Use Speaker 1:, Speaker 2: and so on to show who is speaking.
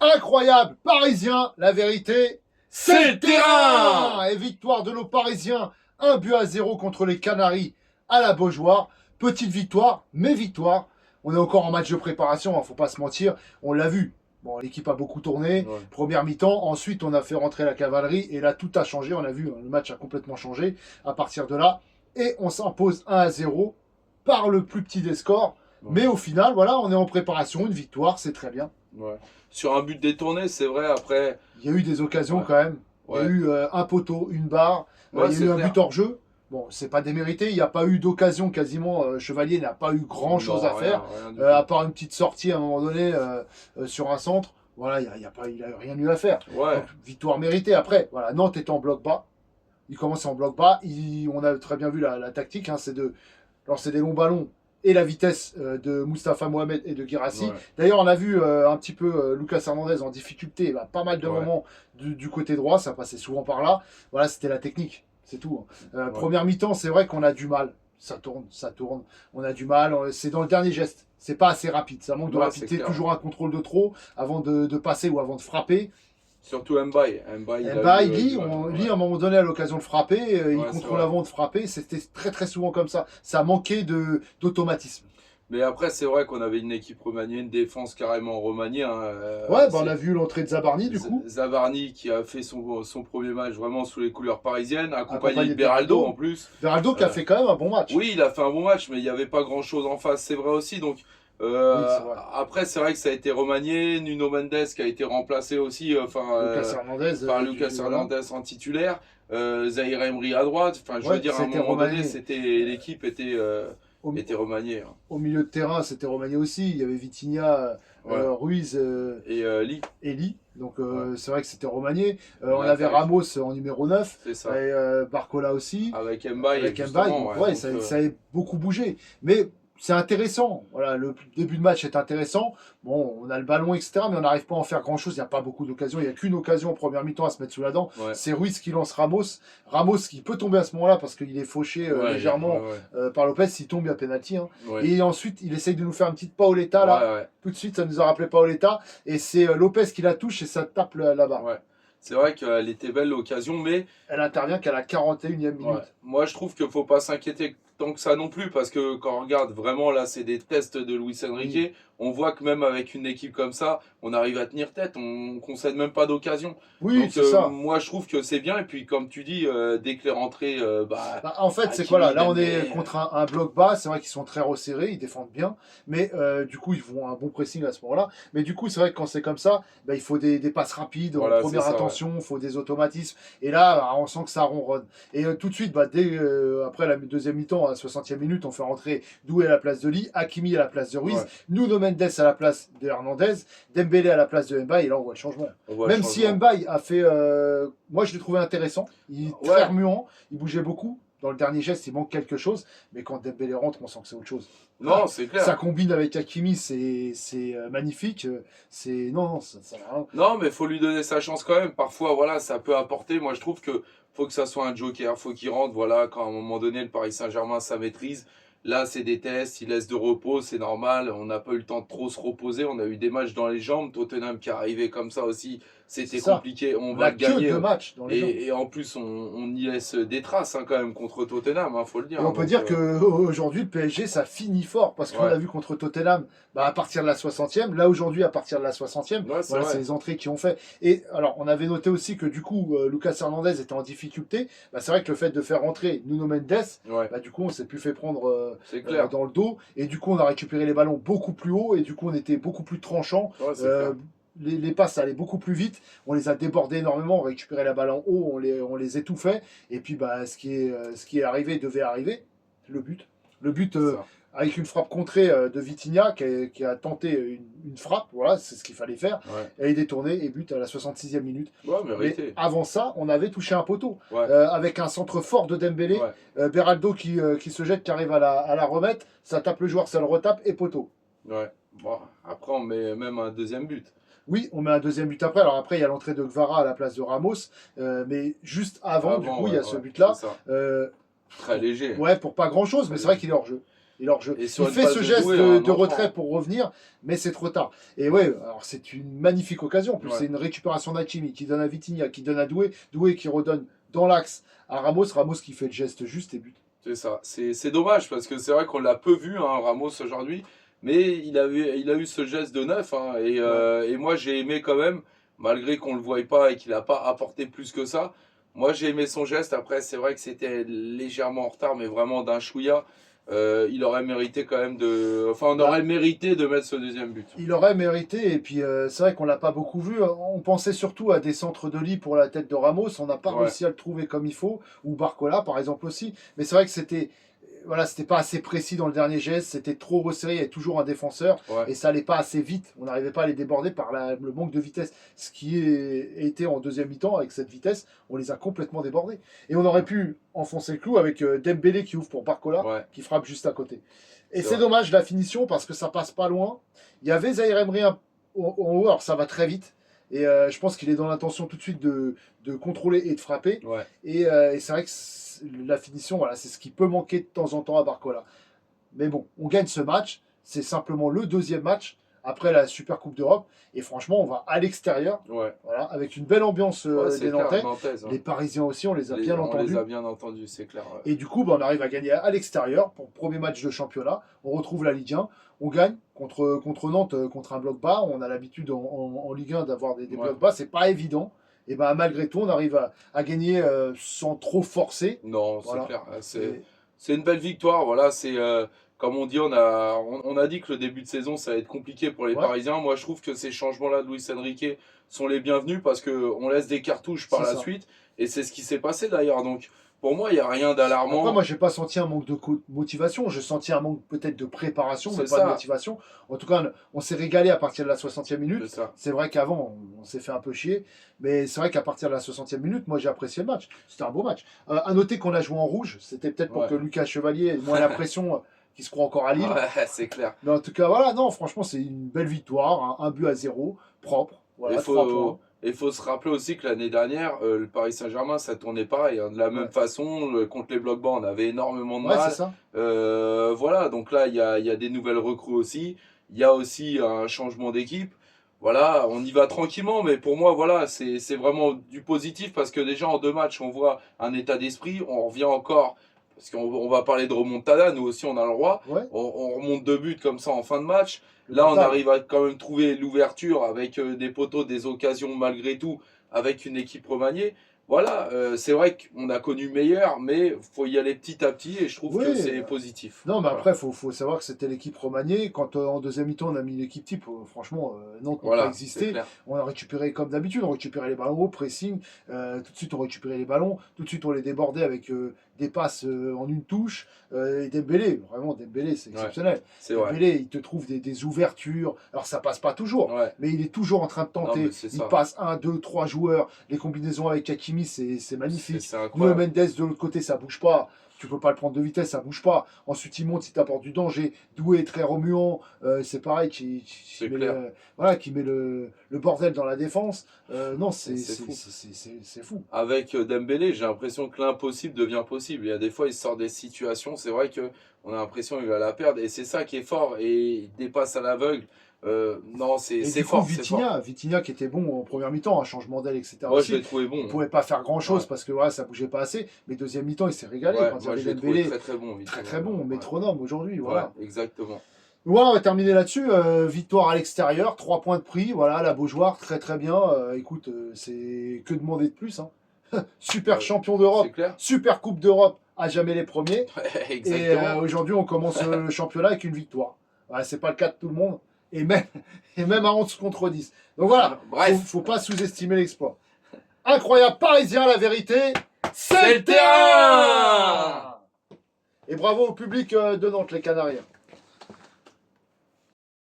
Speaker 1: Incroyable, Parisien, la vérité,
Speaker 2: C'est le terrain.
Speaker 1: Et victoire de nos Parisiens, 1-0 contre les Canaries à la Beaujoire. Petite victoire, mais victoire. On est encore en match de préparation, faut pas se mentir. On l'a vu. Bon, l'équipe a beaucoup tourné.
Speaker 2: Ouais.
Speaker 1: Première mi-temps. Ensuite, on a fait rentrer la cavalerie. Et là, tout a changé. On a vu, le match a complètement changé à partir de là. Et on s'impose 1-0 par le plus petit des scores.
Speaker 2: Ouais.
Speaker 1: Mais au final, voilà, on est en préparation. Une victoire, c'est très bien.
Speaker 2: Ouais. Sur un but détourné, c'est vrai, après.
Speaker 1: Il y a eu des occasions
Speaker 2: Ouais.
Speaker 1: quand même. Il y
Speaker 2: Ouais.
Speaker 1: a eu un poteau, une barre.
Speaker 2: Ouais,
Speaker 1: il y a
Speaker 2: c'est
Speaker 1: eu un
Speaker 2: clair.
Speaker 1: but hors jeu. Bon, c'est pas démérité. Il n'y a pas eu d'occasion quasiment. Chevalier n'a pas eu grand chose à faire.
Speaker 2: Rien du
Speaker 1: À
Speaker 2: tout.
Speaker 1: part une petite sortie à un moment donné sur un centre. Voilà, il a rien eu à faire.
Speaker 2: Ouais.
Speaker 1: Donc, victoire méritée. Après, voilà, Nantes est en bloc bas. Il commence en bloc bas. On a très bien vu la tactique. Hein, c'est de lancer des longs ballons et la vitesse de Moustapha Mohamed et de Guirassy.
Speaker 2: Ouais.
Speaker 1: D'ailleurs, on a vu un petit peu Lucas Hernandez en difficulté, pas mal de
Speaker 2: Ouais.
Speaker 1: moments du côté droit, ça passait souvent par là. Voilà, c'était la technique, c'est tout.
Speaker 2: Ouais.
Speaker 1: Première mi-temps, c'est vrai qu'on a du mal. Ça tourne. On a du mal. C'est dans le dernier geste. C'est pas assez rapide. Ça manque de
Speaker 2: Ouais,
Speaker 1: rapidité.
Speaker 2: c'est clair.
Speaker 1: Toujours un contrôle de trop avant de passer ou avant de frapper.
Speaker 2: Surtout Mbaye.
Speaker 1: Lee, à un moment donné, à l'occasion de frapper, il
Speaker 2: Ouais, c'est
Speaker 1: contrôle
Speaker 2: vrai.
Speaker 1: avant de frapper. C'était très très souvent comme ça. Ça manquait d'automatisme.
Speaker 2: Mais après, c'est vrai qu'on avait une équipe remaniée, une défense carrément remaniée. Hein.
Speaker 1: Ouais, on a vu l'entrée de Zabarni du coup.
Speaker 2: Zavarni qui a fait son premier match vraiment sous les couleurs parisiennes, accompagné
Speaker 1: Accompagné
Speaker 2: de
Speaker 1: de
Speaker 2: Beraldo
Speaker 1: Beraldo.
Speaker 2: en plus.
Speaker 1: Beraldo qui a fait quand même un bon match.
Speaker 2: Oui, il a fait un bon match, mais il n'y avait pas grand chose en face, c'est vrai aussi. Donc,
Speaker 1: Oui, c'est vrai.
Speaker 2: après, c'est vrai que ça a été remanié. Nuno Mendes qui a été remplacé aussi
Speaker 1: Lucas Hernandez.
Speaker 2: par Lucas Hernandez en titulaire. Zahir Emery à droite. Enfin, je veux
Speaker 1: Ouais,
Speaker 2: dire, à un
Speaker 1: c'était
Speaker 2: moment donné,
Speaker 1: remanié.
Speaker 2: l'équipe était
Speaker 1: Au,
Speaker 2: remaniée. Hein.
Speaker 1: au milieu de terrain, c'était remanié aussi. Il y avait Vitinha,
Speaker 2: Ouais.
Speaker 1: Ruiz
Speaker 2: Et Lee,
Speaker 1: et Lee. Donc
Speaker 2: Ouais.
Speaker 1: c'est vrai que c'était remanié. On
Speaker 2: Ouais,
Speaker 1: avait
Speaker 2: avec-
Speaker 1: Ramos en numéro 9.
Speaker 2: c'est ça.
Speaker 1: Et Barcola aussi.
Speaker 2: Avec Mbaye,
Speaker 1: Avec
Speaker 2: justement,
Speaker 1: Mbaye. Donc,
Speaker 2: ouais, donc,
Speaker 1: ça a beaucoup bougé. Mais c'est intéressant. Voilà, le début de match est intéressant. Bon, on a le ballon, etc. Mais on n'arrive pas à en faire grand-chose. Il n'y a pas beaucoup d'occasions. Il n'y a qu'une occasion en première mi-temps à se mettre sous la dent.
Speaker 2: ouais.
Speaker 1: C'est Ruiz qui lance Ramos. Ramos qui peut tomber à ce moment-là parce qu'il est fauché
Speaker 2: Ouais,
Speaker 1: légèrement
Speaker 2: ouais,
Speaker 1: par Lopez. S'il tombe, il y a pénalty. Hein.
Speaker 2: ouais.
Speaker 1: Et ensuite, il essaye de nous faire une petite Paoletta là.
Speaker 2: Ouais,
Speaker 1: Tout de suite, ça nous a rappelé Paoletta. Et c'est Lopez qui la touche et ça tape là-bas.
Speaker 2: ouais. C'est vrai qu'elle était belle l'occasion, mais
Speaker 1: Elle intervient qu'à la 41e minute.
Speaker 2: ouais. Moi je trouve qu'il ne faut pas s'inquiéter tant que ça non plus, parce que quand on regarde vraiment là, c'est des tests de Luis Enrique.
Speaker 1: Oui.
Speaker 2: On voit que même avec une équipe comme ça, on arrive à tenir tête, on concède même pas d'occasion.
Speaker 1: Oui,
Speaker 2: Donc
Speaker 1: c'est ça.
Speaker 2: moi je trouve que c'est bien, et puis comme tu dis, dès que les rentrées,
Speaker 1: Bah, en fait, c'est
Speaker 2: Hakimi,
Speaker 1: quoi là on
Speaker 2: Dembélé,
Speaker 1: est contre un bloc bas. C'est vrai qu'ils sont très resserrés, ils défendent bien. Mais du coup, ils font un bon pressing à ce moment-là. Mais du coup, c'est vrai que quand c'est comme ça, bah, il faut des passes rapides,
Speaker 2: Voilà,
Speaker 1: en première
Speaker 2: c'est ça,
Speaker 1: intention, il faut des automatismes. Et là, on sent que ça ronronne. Et tout de suite, bah, après la deuxième mi-temps, à la 60e minute, on fait rentrer Doué à la place de Lee, Hakimi à la place de Ruiz,
Speaker 2: Ouais.
Speaker 1: Nuno Mendes à la place de Hernandez, Dembélé à la place de Mbaye. Et là, on voit le changement.
Speaker 2: on voit le
Speaker 1: Même si
Speaker 2: changement.
Speaker 1: Mbaye a fait. Moi, je l'ai trouvé intéressant. Il est très
Speaker 2: Ouais.
Speaker 1: remuant. Il bougeait beaucoup. Dans le dernier geste, il manque quelque chose. Mais quand Dembélé rentre, on sent que c'est autre chose.
Speaker 2: Non, c'est clair.
Speaker 1: Ça combine avec Hakimi, c'est magnifique. Non, ça n'a rien.
Speaker 2: Non, mais faut lui donner sa chance quand même. Parfois, voilà, ça peut apporter. Moi, je trouve que faut que ça soit un joker, faut qu'il rentre. Voilà, quand à un moment donné, le Paris Saint-Germain, ça maîtrise. Là, c'est des tests, il laisse de repos, c'est normal. On n'a pas eu le temps de trop se reposer. On a eu des matchs dans les jambes. Tottenham qui est arrivé comme ça aussi, c'était
Speaker 1: C'est ça.
Speaker 2: compliqué. On
Speaker 1: On
Speaker 2: va
Speaker 1: a
Speaker 2: le
Speaker 1: que
Speaker 2: gagner.
Speaker 1: 2 matchs dans les jambes.
Speaker 2: Et en plus, on y laisse des traces hein, quand même contre Tottenham, hein, faut le dire.
Speaker 1: Et on
Speaker 2: hein.
Speaker 1: peut
Speaker 2: Donc,
Speaker 1: dire qu'aujourd'hui, le PSG, ça finit fort. Parce qu'on
Speaker 2: Ouais.
Speaker 1: a vu contre Tottenham, bah, à partir de la 60e. Là, aujourd'hui, à partir de la 60e,
Speaker 2: Ouais, c'est
Speaker 1: voilà,
Speaker 2: vrai.
Speaker 1: c'est les entrées qui ont fait. Et alors, on avait noté aussi que du coup, Lucas Hernandez était en difficulté. Bah, c'est vrai que le fait de faire rentrer Nuno Mendes,
Speaker 2: Ouais,
Speaker 1: bah, du coup, on s'est plus fait prendre
Speaker 2: c'est clair.
Speaker 1: dans le dos. Et du coup, on a récupéré les ballons beaucoup plus haut. Et du coup, on était beaucoup plus tranchant.
Speaker 2: Ouais, c'est
Speaker 1: Euh,
Speaker 2: clair.
Speaker 1: les passes allaient beaucoup plus vite. On les a débordés énormément. On récupérait la balle en haut. On les étouffait. Et puis, bah, ce qui est arrivé devait arriver. Le but. Le but.
Speaker 2: C'est ça.
Speaker 1: Avec une frappe contrée de Vitinha qui a tenté une frappe, voilà, c'est ce qu'il fallait faire.
Speaker 2: Ouais,
Speaker 1: Elle est détournée et but à la 66e minute.
Speaker 2: ouais
Speaker 1: Mais
Speaker 2: mérité.
Speaker 1: avant ça, on avait touché un poteau
Speaker 2: Ouais,
Speaker 1: avec un centre fort de Dembélé,
Speaker 2: ouais,
Speaker 1: Beraldo qui se jette, qui arrive à la remettre, ça tape le joueur, ça le retape et poteau.
Speaker 2: ouais. Bon, après, on met même un deuxième but.
Speaker 1: Oui, on met un deuxième but après. Alors après, il y a l'entrée de Gvara à la place de Ramos, mais juste avant, du coup, il y a ce but-là.
Speaker 2: C'est ça.
Speaker 1: Euh,
Speaker 2: Très léger.
Speaker 1: ouais, pour pas grand-chose, mais c'est vrai qu'il est hors jeu. et leur jeu.
Speaker 2: Et
Speaker 1: Il
Speaker 2: sur une
Speaker 1: fait
Speaker 2: passe
Speaker 1: ce
Speaker 2: de
Speaker 1: geste
Speaker 2: Doué,
Speaker 1: de,
Speaker 2: un
Speaker 1: de
Speaker 2: enfant.
Speaker 1: retrait pour revenir, mais c'est trop tard. Et ouais, alors c'est une magnifique occasion. En plus,
Speaker 2: Ouais.
Speaker 1: c'est une récupération d'Hakimi qui donne à Vitinha, qui donne à Doué, Doué qui redonne dans l'axe à Ramos, Ramos qui fait le geste juste et but.
Speaker 2: C'est ça. C'est dommage parce que c'est vrai qu'on l'a peu vu, hein, Ramos aujourd'hui, mais il a eu ce geste de neuf, hein,
Speaker 1: Ouais.
Speaker 2: et moi j'ai aimé quand même, malgré qu'on le voie pas et qu'il n'a pas apporté plus que ça. Moi j'ai aimé son geste. Après c'est vrai que c'était légèrement en retard, mais vraiment d'un chouïa. Il aurait mérité quand même enfin on
Speaker 1: Bah,
Speaker 2: aurait mérité de mettre ce deuxième but.
Speaker 1: il aurait mérité, et puis c'est vrai qu'on l'a pas beaucoup vu. On pensait surtout à des centres de lit pour la tête de Ramos, on n'a pas
Speaker 2: Ouais,
Speaker 1: réussi à le trouver comme il faut, ou Barcola par exemple aussi. Mais c'est vrai que c'était pas assez précis dans le dernier geste, c'était trop resserré, il y avait toujours un défenseur,
Speaker 2: ouais,
Speaker 1: et ça allait pas assez vite. On n'arrivait pas à les déborder par le manque de vitesse. Ce qui était en deuxième mi-temps, avec cette vitesse, on les a complètement débordés. Et on aurait pu enfoncer le clou avec Dembélé qui ouvre pour Barcola,
Speaker 2: ouais,
Speaker 1: qui frappe juste à côté. Et
Speaker 2: c'est
Speaker 1: c'est
Speaker 2: vrai.
Speaker 1: dommage la finition parce que ça passe pas loin. Il y avait Zaïre Emery en haut, alors ça va très vite. Et je pense qu'il est dans l'intention tout de suite de contrôler et de frapper.
Speaker 2: Ouais,
Speaker 1: Et c'est vrai que la finition, voilà, c'est ce qui peut manquer de temps en temps à Barcola. Mais bon, on gagne ce match. C'est simplement le deuxième match après la Super Coupe d'Europe. Et franchement, on va à l'extérieur,
Speaker 2: ouais,
Speaker 1: voilà, avec une belle ambiance
Speaker 2: ouais, c'est
Speaker 1: des
Speaker 2: clair,
Speaker 1: Nantais.
Speaker 2: Nantaise, hein.
Speaker 1: Les Parisiens aussi, on les a bien
Speaker 2: On les
Speaker 1: entendus.
Speaker 2: a bien entendus, c'est clair. Ouais.
Speaker 1: Et du coup, bah, on arrive à gagner à l'extérieur pour le premier match de championnat. On retrouve la Ligue 1. On gagne contre Nantes, contre un bloc bas. On a l'habitude en Ligue 1 d'avoir des
Speaker 2: Ouais.
Speaker 1: blocs bas. C'est pas évident. Et ben malgré tout, on arrive à gagner sans trop forcer.
Speaker 2: Non, c'est
Speaker 1: Voilà.
Speaker 2: clair.
Speaker 1: Et-
Speaker 2: C'est une belle victoire. Voilà, comme on dit, on a dit que le début de saison, ça va être compliqué pour les
Speaker 1: ouais,
Speaker 2: Parisiens. Moi, je trouve que ces changements-là de Luis Enrique sont les bienvenus parce qu'on laisse des cartouches par
Speaker 1: c'est
Speaker 2: la
Speaker 1: ça.
Speaker 2: suite. Et c'est ce qui s'est passé d'ailleurs. Donc, pour moi, il n'y a rien
Speaker 1: Après, moi,
Speaker 2: d'alarmant.
Speaker 1: j'ai pas senti un manque de motivation. J'ai senti un manque peut-être de préparation, mais
Speaker 2: C'est
Speaker 1: pas de
Speaker 2: ça.
Speaker 1: motivation. En tout cas, on s'est régalé à partir de la 60e
Speaker 2: C'est
Speaker 1: minute.
Speaker 2: ça.
Speaker 1: C'est vrai qu'avant, on s'est fait un peu chier. Mais c'est vrai qu'à partir de la 60e minute, moi, j'ai apprécié le match. C'était un beau match. À noter qu'on a joué en rouge. C'était peut-être pour
Speaker 2: Ouais.
Speaker 1: que Lucas Chevalier ait moins l'impression qu'il se croit encore à Lille.
Speaker 2: Ouais, c'est clair.
Speaker 1: Mais en tout cas, voilà, non, franchement, c'est une belle victoire. Un but à 0, propre.
Speaker 2: Il
Speaker 1: Voilà, 3 points.
Speaker 2: faut se rappeler aussi que l'année dernière, le Paris Saint-Germain, ça tournait pareil, hein. De la même
Speaker 1: Ouais,
Speaker 2: façon, contre les blocs bas, on avait énormément de
Speaker 1: ouais, c'est
Speaker 2: mal.
Speaker 1: ça.
Speaker 2: Voilà, donc là, il y a des nouvelles recrues aussi. Il y a aussi un changement d'équipe. Voilà, on y va tranquillement, mais pour moi, voilà, c'est vraiment du positif parce que déjà en deux matchs, on voit un état d'esprit. On revient encore, parce on va parler de remontada, nous aussi, on a le droit.
Speaker 1: Ouais,
Speaker 2: On remonte deux buts comme ça en fin de match.
Speaker 1: le
Speaker 2: Là, on
Speaker 1: mental.
Speaker 2: arrive à quand même trouver l'ouverture avec des poteaux, des occasions malgré tout, avec une équipe remaniée. Voilà, c'est vrai qu'on a connu meilleur, mais faut y aller petit à petit et je trouve
Speaker 1: Oui,
Speaker 2: que c'est positif.
Speaker 1: non, mais
Speaker 2: Voilà,
Speaker 1: après, faut savoir que c'était l'équipe remaniée. Quand en deuxième mi-temps, on a mis l'équipe type, franchement, Nantes n'a pas
Speaker 2: voilà, c'est
Speaker 1: existé.
Speaker 2: clair.
Speaker 1: On a récupéré comme d'habitude, on récupérait les ballons au pressing. Tout de suite, on récupérait les ballons. Tout de suite, on les débordait avec des passes en une touche. Et Dembélé, vraiment, Dembélé, c'est
Speaker 2: Ouais,
Speaker 1: exceptionnel.
Speaker 2: c'est vrai.
Speaker 1: Dembélé, il te trouve des ouvertures. Alors, ça passe pas toujours,
Speaker 2: Ouais,
Speaker 1: mais il est toujours en train de
Speaker 2: non,
Speaker 1: tenter.
Speaker 2: mais c'est
Speaker 1: Il
Speaker 2: ça.
Speaker 1: passe un, deux, trois joueurs. Les combinaisons avec Hakimi, c'est magnifique.
Speaker 2: C'est
Speaker 1: Nuno
Speaker 2: incroyable.
Speaker 1: Mendes de l'autre côté, ça bouge pas. Tu peux pas le prendre de vitesse, ça bouge pas. Ensuite, il monte, il t'apporte du danger. Doué, très remuant. C'est pareil,
Speaker 2: C'est
Speaker 1: met
Speaker 2: clair.
Speaker 1: voilà, qui met le bordel dans la défense. Non,
Speaker 2: C'est fou.
Speaker 1: c'est fou.
Speaker 2: Avec Dembélé, j'ai l'impression que l'impossible devient possible. Il y a des fois, il sort des situations, c'est vrai que on a l'impression qu'il va la perdre et c'est ça qui est fort et il dépasse à l'aveugle. Non,
Speaker 1: Et
Speaker 2: c'est
Speaker 1: du coup,
Speaker 2: fort, c'est fort.
Speaker 1: Vitinha qui était bon en première mi-temps, un changement d'aile, etc.
Speaker 2: Moi, je
Speaker 1: aussi.
Speaker 2: l'ai trouvé
Speaker 1: Il
Speaker 2: bon.
Speaker 1: pouvait pas faire grand-chose
Speaker 2: Ouais,
Speaker 1: parce que voilà, ça bougeait pas assez. Mais deuxième mi-temps, il s'est régalé
Speaker 2: ouais,
Speaker 1: quand il y
Speaker 2: moi,
Speaker 1: avait
Speaker 2: je l'ai trouvé
Speaker 1: Dembélé.
Speaker 2: très très bon.
Speaker 1: Très
Speaker 2: Vitinha.
Speaker 1: très bon,
Speaker 2: Ouais,
Speaker 1: métronome aujourd'hui,
Speaker 2: ouais,
Speaker 1: voilà.
Speaker 2: exactement.
Speaker 1: Voilà, on va terminer là-dessus. Victoire à l'extérieur, 3 points de prix. Voilà, la Beaujoire, très très bien. Écoute, c'est que demander de plus, hein. Super
Speaker 2: Ouais,
Speaker 1: champion
Speaker 2: c'est
Speaker 1: d'Europe,
Speaker 2: clair.
Speaker 1: super Coupe d'Europe, à jamais les premiers. Et
Speaker 2: Exactement.
Speaker 1: aujourd'hui, on commence le championnat avec une victoire. Voilà, c'est pas le cas de tout le monde. Et même, et même à 11 contre 10. Donc voilà,
Speaker 2: Bref,
Speaker 1: faut pas sous-estimer l'exploit. Incroyable Parisien, la vérité,
Speaker 2: c'est le terrain!
Speaker 1: Et bravo au public de Nantes, les Canariens.